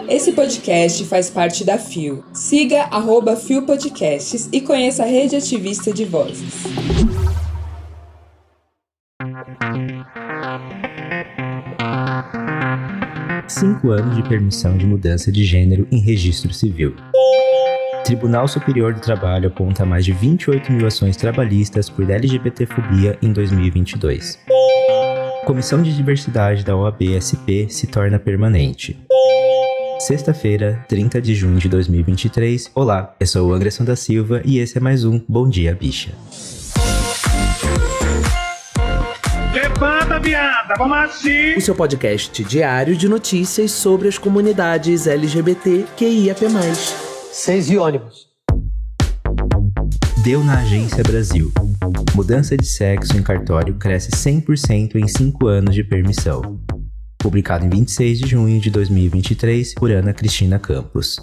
Esse podcast faz parte da FIO. Siga @FIO Podcasts e conheça a rede ativista de vozes. Cinco anos de permissão de mudança de gênero em registro civil. Tribunal Superior do Trabalho aponta mais de 28 mil ações trabalhistas por LGBTfobia em 2022. Comissão de Diversidade da OAB-SP se torna permanente. Sexta-feira, 30 de junho de 2023. Olá, eu sou o Anderson da Silva e esse é mais um Bom Dia, Bicha. Levanta, viada, vamos assistir! O seu podcast diário de notícias sobre as comunidades LGBTQIAP+. 6 e ônibus. Deu na Agência Brasil. Mudança de sexo em cartório cresce 100% em 5 anos de permissão. Publicado em 26 de junho de 2023 por Ana Cristina Campos.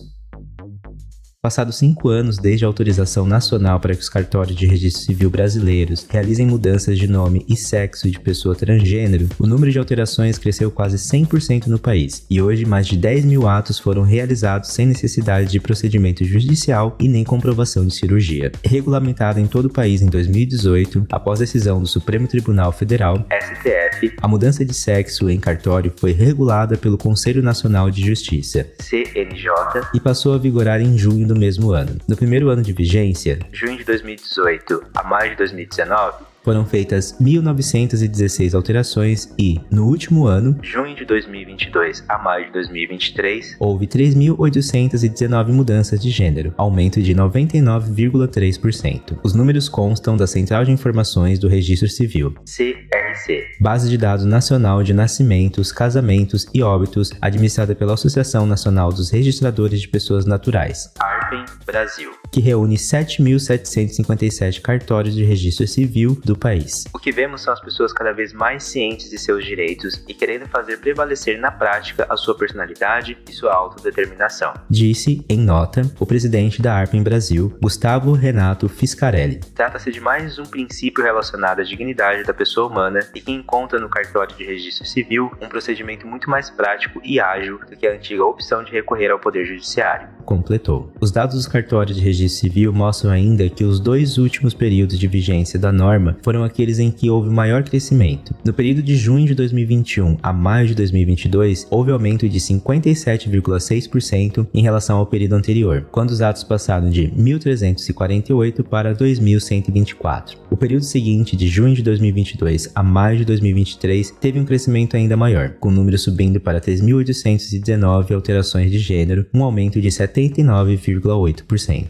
Passados 5 anos desde a autorização nacional para que os cartórios de registro civil brasileiros realizem mudanças de nome e sexo de pessoa transgênero, o número de alterações cresceu quase 100% no país, e hoje mais de 10 mil atos foram realizados sem necessidade de procedimento judicial e nem comprovação de cirurgia. Regulamentada em todo o país em 2018, após decisão do Supremo Tribunal Federal, STF, a mudança de sexo em cartório foi regulada pelo Conselho Nacional de Justiça, CNJ, e passou a vigorar em junho do mesmo ano. No primeiro ano de vigência, junho de 2018 a maio de 2019, foram feitas 1.916 alterações e, no último ano, junho de 2022 a maio de 2023, houve 3.819 mudanças de gênero, aumento de 99,3%. Os números constam da Central de Informações do Registro Civil, CRC, Base de Dados Nacional de Nascimentos, Casamentos e Óbitos, administrada pela Associação Nacional dos Registradores de Pessoas Naturais, ARPEN Brasil, que reúne 7.757 cartórios de registro civil do país. O que vemos são as pessoas cada vez mais cientes de seus direitos e querendo fazer prevalecer na prática a sua personalidade e sua autodeterminação, disse, em nota, o presidente da ARPEN Brasil, Gustavo Renato Fiscarelli. Trata-se de mais um princípio relacionado à dignidade da pessoa humana e que encontra no cartório de registro civil um procedimento muito mais prático e ágil do que a antiga opção de recorrer ao Poder Judiciário, completou. Os dados dos cartórios de registro civil mostram ainda que os 2 últimos períodos de vigência da norma foram aqueles em que houve maior crescimento. No período de junho de 2021 a maio de 2022, houve aumento de 57,6% em relação ao período anterior, quando os atos passaram de 1.348 para 2.124. O período seguinte, de junho de 2022 a maio de 2023, teve um crescimento ainda maior, com o número subindo para 3.819 alterações de gênero, um aumento de 79,8%.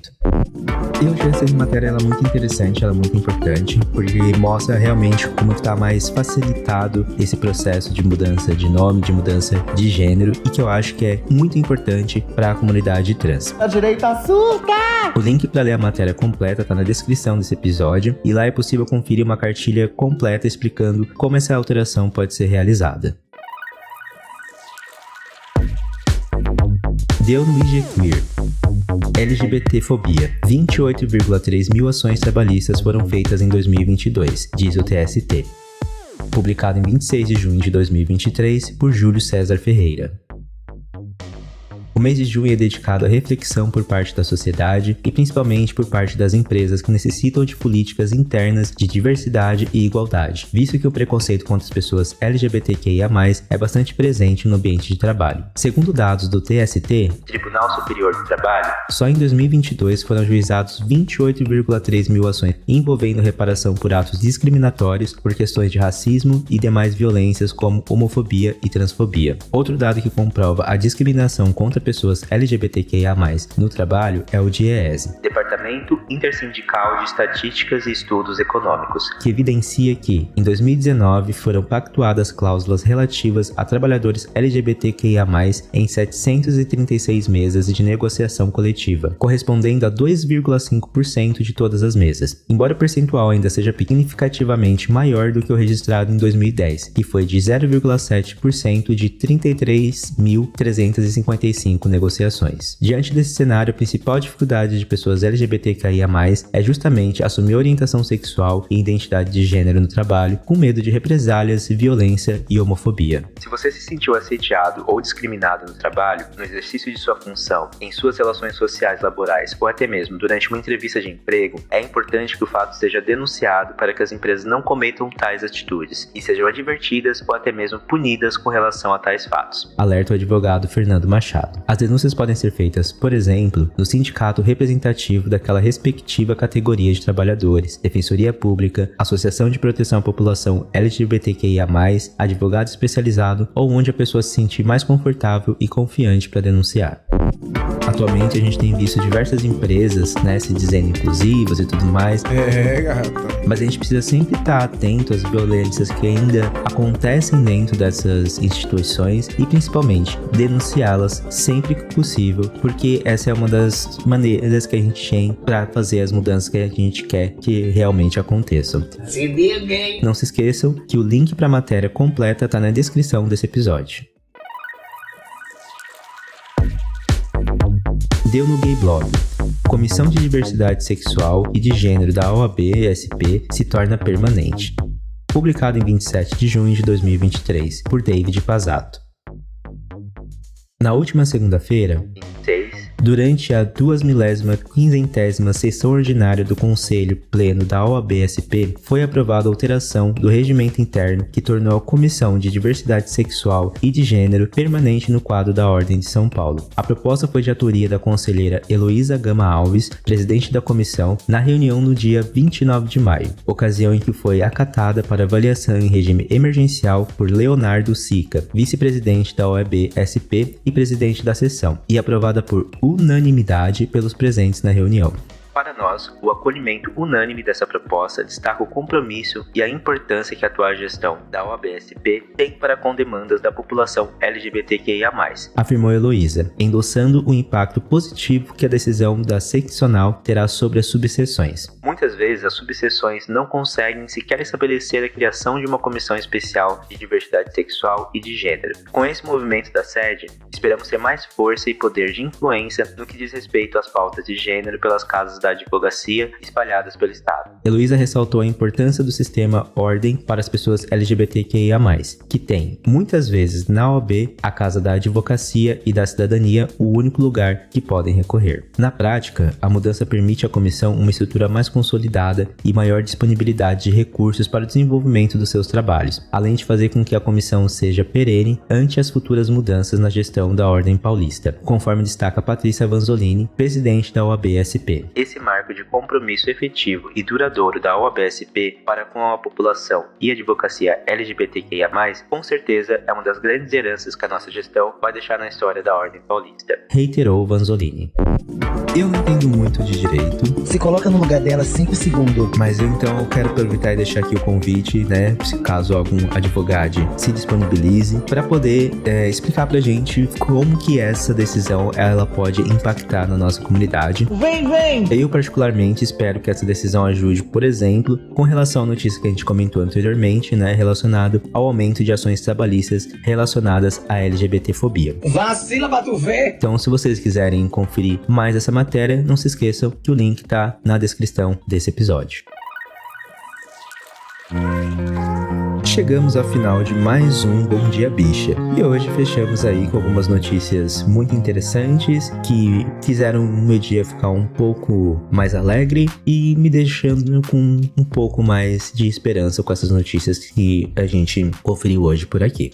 Eu achei essa matéria muito interessante, ela é muito importante, porque mostra realmente como está mais facilitado esse processo de mudança de nome, de mudança de gênero, e que eu acho que é muito importante para a comunidade trans. A direita surta! O link para ler a matéria completa está na descrição desse episódio, e lá é possível conferir uma cartilha completa explicando como essa alteração pode ser realizada. Deu no IG Queer. LGBTfobia. 28,3 mil ações trabalhistas foram feitas em 2022, diz o TST. Publicado em 26 de junho de 2023 por Júlio César Ferreira. O mês de junho é dedicado à reflexão por parte da sociedade e principalmente por parte das empresas que necessitam de políticas internas de diversidade e igualdade, visto que o preconceito contra as pessoas LGBTQIA+, é bastante presente no ambiente de trabalho. Segundo dados do TST, Tribunal Superior do Trabalho, só em 2022 foram ajuizados 28,3 mil ações envolvendo reparação por atos discriminatórios por questões de racismo e demais violências como homofobia e transfobia. Outro dado que comprova a discriminação contra pessoas LGBTQIA+, no trabalho é o DIEESE, Departamento Intersindical de Estatísticas e Estudos Econômicos, que evidencia que, em 2019, foram pactuadas cláusulas relativas a trabalhadores LGBTQIA+, em 736 mesas de negociação coletiva, correspondendo a 2,5% de todas as mesas, embora o percentual ainda seja significativamente maior do que o registrado em 2010, que foi de 0,7% de 33.355 5 negociações. Diante desse cenário, a principal dificuldade de pessoas LGBTQIA+, é justamente assumir orientação sexual e identidade de gênero no trabalho, com medo de represálias, violência e homofobia. Se você se sentiu assediado ou discriminado no trabalho, no exercício de sua função, em suas relações sociais laborais ou até mesmo durante uma entrevista de emprego, é importante que o fato seja denunciado para que as empresas não cometam tais atitudes e sejam advertidas ou até mesmo punidas com relação a tais fatos. Alerta o advogado Fernando Machado. As denúncias podem ser feitas, por exemplo, no sindicato representativo daquela respectiva categoria de trabalhadores, Defensoria Pública, Associação de Proteção à População LGBTQIA+, advogado especializado ou onde a pessoa se sentir mais confortável e confiante para denunciar. Atualmente a gente tem visto diversas empresas, se dizendo inclusivas e tudo mais. Mas a gente precisa sempre estar atento às violências que ainda acontecem dentro dessas instituições e principalmente denunciá-las sempre que possível, porque essa é uma das maneiras que a gente tem para fazer as mudanças que a gente quer que realmente aconteçam. Não se esqueçam que o link para a matéria completa está na descrição desse episódio. Deu no Gay Blog. Comissão de Diversidade Sexual e de Gênero da OAB-SP se torna permanente. Publicado em 27 de junho de 2023, por David Pazzato. Na última segunda-feira, durante a 2.015ª sessão ordinária do Conselho Pleno da OAB-SP, foi aprovada a alteração do regimento interno que tornou a Comissão de Diversidade Sexual e de Gênero permanente no quadro da Ordem de São Paulo. A proposta foi de autoria da conselheira Heloísa Gama Alves, presidente da comissão, na reunião no dia 29 de maio, ocasião em que foi acatada para avaliação em regime emergencial por Leonardo Sica, vice-presidente da OAB-SP e presidente da sessão, e aprovada por unanimidade pelos presentes na reunião. Para nós, o acolhimento unânime dessa proposta destaca o compromisso e a importância que a atual gestão da OAB-SP tem para com demandas da população LGBTQIA+, afirmou Heloísa, endossando o impacto positivo que a decisão da seccional terá sobre as subseções. Muitas vezes, as subseções não conseguem sequer estabelecer a criação de uma comissão especial de diversidade sexual e de gênero. Com esse movimento da sede, esperamos ter mais força e poder de influência no que diz respeito às pautas de gênero pelas casas da advocacia espalhadas pelo Estado. Heloísa ressaltou a importância do sistema Ordem para as pessoas LGBTQIA+, que tem, muitas vezes, na OAB, a Casa da Advocacia e da Cidadania, o único lugar que podem recorrer. Na prática, a mudança permite à comissão uma estrutura mais consolidada e maior disponibilidade de recursos para o desenvolvimento dos seus trabalhos, além de fazer com que a comissão seja perene ante as futuras mudanças na gestão da Ordem Paulista, conforme destaca Patrícia Vanzolini, presidente da OAB-SP. Esse marco de compromisso efetivo e duradouro da OAB-SP para com a população e a advocacia LGBTQIA+, com certeza é uma das grandes heranças que a nossa gestão vai deixar na história da Ordem Paulista, reiterou Vanzolini. Eu não entendo muito de direito. Se coloca no lugar dela 5 segundos. Mas eu quero aproveitar e deixar aqui o convite, se caso algum advogado se disponibilize, para poder explicar pra gente como que essa decisão ela pode impactar na nossa comunidade. Vem! Eu particularmente espero que essa decisão ajude, por exemplo, com relação à notícia que a gente comentou anteriormente, relacionado ao aumento de ações trabalhistas relacionadas à LGBTfobia. Vacila pra tu ver! Então, se vocês quiserem conferir mais essa matéria, não se esqueçam que o link tá na descrição desse episódio. Chegamos ao final de mais um Bom Dia Bicha. E hoje fechamos aí com algumas notícias muito interessantes que fizeram o meu dia ficar um pouco mais alegre e me deixando com um pouco mais de esperança com essas notícias que a gente conferiu hoje por aqui.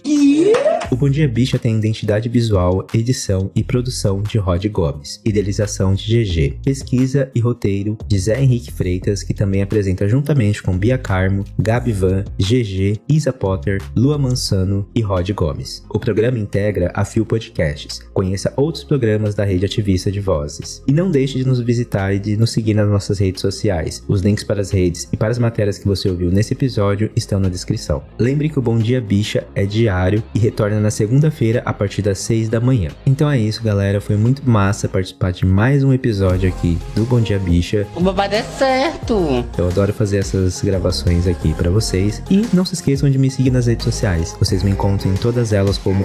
O Bom Dia Bicha tem identidade visual, edição e produção de Rod Gomes, idealização de GG, pesquisa e roteiro de Zé Henrique Freitas, que também apresenta juntamente com Bia Carmo, Gabi Van, GG, Isa Potter, Lua Mansano e Rod Gomes. O programa integra a Fio Podcasts. Conheça outros programas da rede ativista de vozes. E não deixe de nos visitar e de nos seguir nas nossas redes sociais. Os links para as redes e para as matérias que você ouviu nesse episódio estão na descrição. Lembre que o Bom Dia Bicha é diário e retorna retorna na segunda-feira a partir das 6 da manhã. Então é isso, galera. Foi muito massa participar de mais um episódio aqui do Bom Dia Bicha. O babado é certo. Eu adoro fazer essas gravações aqui pra vocês. E não se esqueçam de me seguir nas redes sociais. Vocês me encontram em todas elas como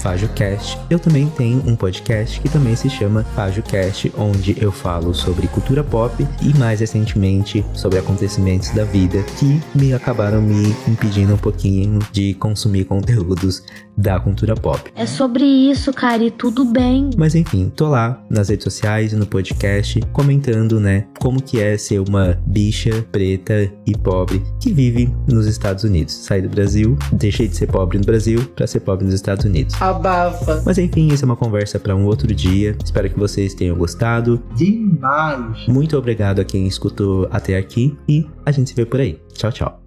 @FajoCast. Eu também tenho um podcast que também se chama FajoCast, onde eu falo sobre cultura pop e mais recentemente sobre acontecimentos da vida que acabaram me impedindo um pouquinho de consumir conteúdos da cultura pop. É sobre isso, cara, e tudo bem. Mas enfim, tô lá nas redes sociais e no podcast comentando, né, como que é ser uma bicha preta e pobre que vive nos Estados Unidos. Saí do Brasil, deixei de ser pobre no Brasil pra ser pobre nos Estados Unidos. Abafa. Mas enfim, isso é uma conversa pra um outro dia. Espero que vocês tenham gostado. Demais. Muito obrigado a quem escutou até aqui e a gente se vê por aí. Tchau, tchau.